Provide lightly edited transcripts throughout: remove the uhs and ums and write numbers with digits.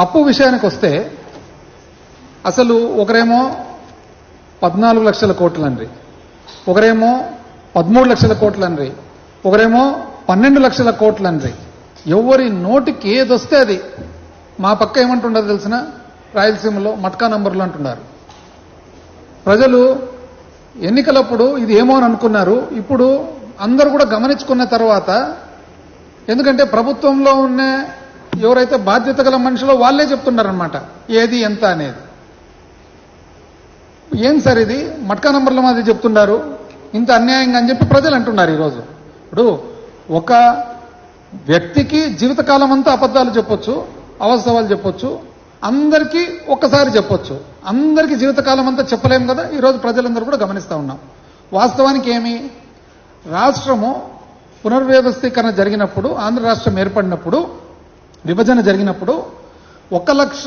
అప్పు విషయానికి వస్తే అసలు ఒకరేమో 14 లక్షల కోట్లండ్రి, ఒకరేమో 13 లక్షల కోట్లండ్రి, ఒకరేమో 12 లక్షల కోట్లండ్రి. ఎవరి నోటికి ఏదొస్తే అది. మా పక్క ఏమంటుండదు తెలిసిన రాయలసీమలో మట్కా నంబర్లు అంటున్నారు. ప్రజలు ఎన్నికలప్పుడు ఇది ఏమో అని అనుకున్నారు. ఇప్పుడు అందరూ కూడా గమనించుకున్న తర్వాత, ఎందుకంటే ప్రభుత్వంలో ఉన్న ఎవరైతే బాధ్యత గల మనుషులో వాళ్ళే చెప్తున్నారనమాట ఏది ఎంత అనేది. ఏం సార్ ఇది మట్కా నంబర్ల మాది చెప్తున్నారు, ఇంత అన్యాయంగా అని చెప్పి ప్రజలు అంటున్నారు ఈరోజు. ఇప్పుడు ఒక వ్యక్తికి జీవితకాలం అంతా అబద్ధాలు చెప్పొచ్చు, అవాస్తవాలు చెప్పొచ్చు, అందరికీ ఒక్కసారి చెప్పొచ్చు. అందరికీ జీవితకాలం అంతా చెప్పలేం కదా. ఈరోజు ప్రజలందరూ కూడా గమనిస్తూ ఉన్నాం. వాస్తవానికి ఏమి, రాష్ట్రము పునర్వ్యవస్థీకరణ జరిగినప్పుడు, ఆంధ్ర రాష్ట్రం ఏర్పడినప్పుడు, విభజన జరిగినప్పుడు 1 లక్ష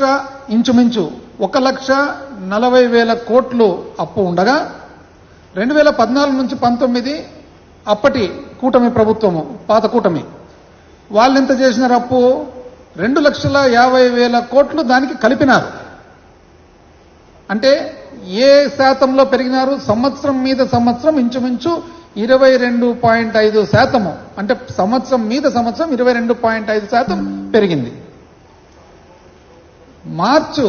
ఇంచుమించు 1,40,000 కోట్లు అప్పు ఉండగా 2014 నుంచి 19 అప్పటి కూటమి ప్రభుత్వము, పాత కూటమి, వాళ్ళు ఎంత చేసినారు అప్పు? 2,50,000 కోట్లు దానికి కలిపినారు. అంటే ఏ శాతంలో పెరిగినారు? సంవత్సరం మీద సంవత్సరం ఇంచుమించు 22.5%. అంటే సంవత్సరం మీద సంవత్సరం 22.5% పెరిగింది. మార్చు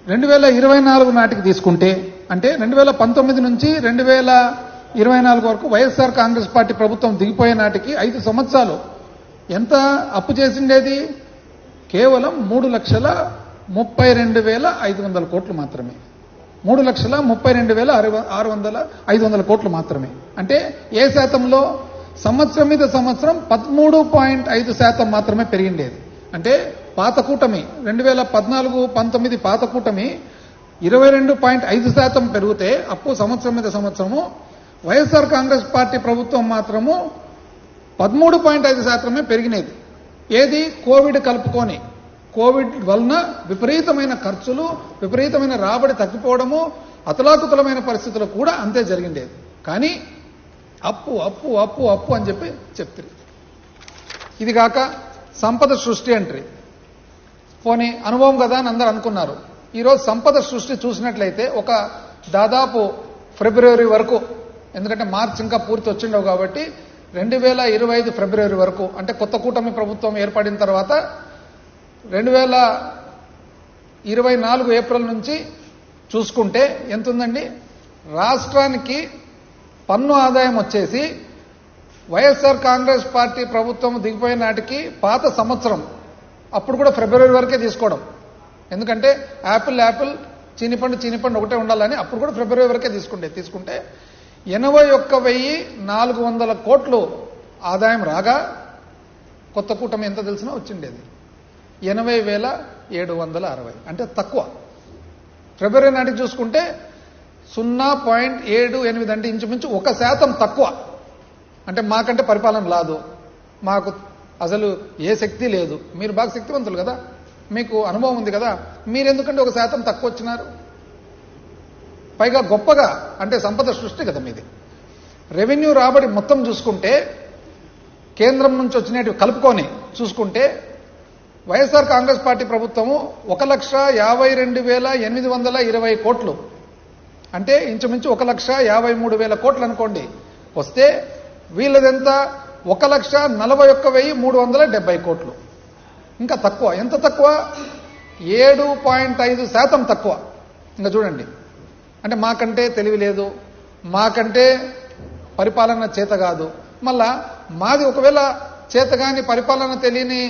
2024 నాటికి తీసుకుంటే, అంటే 2019 నుంచి 2024 వరకు వైఎస్ఆర్ కాంగ్రెస్ పార్టీ ప్రభుత్వం దిగిపోయే నాటికి 5 సంవత్సరాలు ఎంత అప్పు చేసిండేది? కేవలం 3,32,500 కోట్లు మాత్రమే. 3,32,500 కోట్లు మాత్రమే. అంటే ఏ శాతంలో? సంవత్సరం మీద సంవత్సరం 13.5% మాత్రమే పెరిగిండేది. అంటే పాత కూటమి 2014-19 పాత కూటమి 22.5% పెరిగితే అప్పు సంవత్సరం మీద సంవత్సరము, వైఎస్ఆర్ కాంగ్రెస్ పార్టీ ప్రభుత్వం మాత్రము 13.5% పెరిగినది. ఏది? కోవిడ్ కలుపుకొని. కోవిడ్ వలన విపరీతమైన ఖర్చులు, విపరీతమైన రాబడి తగ్గిపోవడము, అతలాకుతలమైన పరిస్థితులు కూడా అంతే జరిగిండేది. కానీ అప్పు అప్పు అప్పు అప్పు అని చెప్పి చెప్తారు. ఇది కాక సంపద సృష్టి అంటారు. పోనీ అనుభవం కదా అని అందరూ అనుకున్నారు. ఈరోజు సంపద సృష్టి చూసినట్లయితే ఒక దాదాపు ఫిబ్రవరి వరకు, ఎందుకంటే మార్చి ఇంకా పూర్తి వచ్చిండవు కాబట్టి 2025 ఫిబ్రవరి వరకు, అంటే కొత్త కూటమి ప్రభుత్వం ఏర్పడిన తర్వాత 2024 ఏప్రిల్ నుంచి చూసుకుంటే ఎంత ఉందండి? రాష్ట్రానికి పన్ను ఆదాయం వచ్చేసి వైఎస్ఆర్ కాంగ్రెస్ పార్టీ ప్రభుత్వం దిగిపోయిన నాటికి పాత సంవత్సరం, అప్పుడు కూడా ఫిబ్రవరి వరకే తీసుకోవడం, ఎందుకంటే యాపిల్ చీనిపండు ఒకటే ఉండాలని అప్పుడు కూడా ఫిబ్రవరి వరకే తీసుకుంటే 81,400 కోట్లు ఆదాయం రాగా కొత్త కూటమి ఎంత తెలిసినా వచ్చిండేది 80,760. అంటే తక్కువ. ఫిబ్రవరి నాటికి చూసుకుంటే 0.78, అంటే ఇంచుమించు 1% తక్కువ. అంటే మాకంటే పరిపాలన రాదు, మాకు అసలు ఏ శక్తి లేదు. మీరు బాగా శక్తివంతులు కదా, మీకు అనుభవం ఉంది కదా, మీరెందుకంటే 1% తక్కువ వచ్చినారు? పైగా గొప్పగా, అంటే సంపద సృష్టి కదా మీది. రెవెన్యూ రాబడి మొత్తం చూసుకుంటే, కేంద్రం నుంచి వచ్చినట్టు కలుపుకొని చూసుకుంటే, వైఎస్ఆర్ కాంగ్రెస్ పార్టీ ప్రభుత్వము 1,52,820 కోట్లు, అంటే ఇంచుమించు 1,53,000 కోట్లు అనుకోండి వస్తే, వీళ్ళదెంత? 1,41,370 కోట్లు. ఇంకా తక్కువ. ఎంత తక్కువ? 7.5% తక్కువ. ఇంకా చూడండి. అంటే మాకంటే తెలివి లేదు, మాకంటే పరిపాలన చేత కాదు. మళ్ళా మాది ఒకవేళ చేతగాని పరిపాలన తెలియని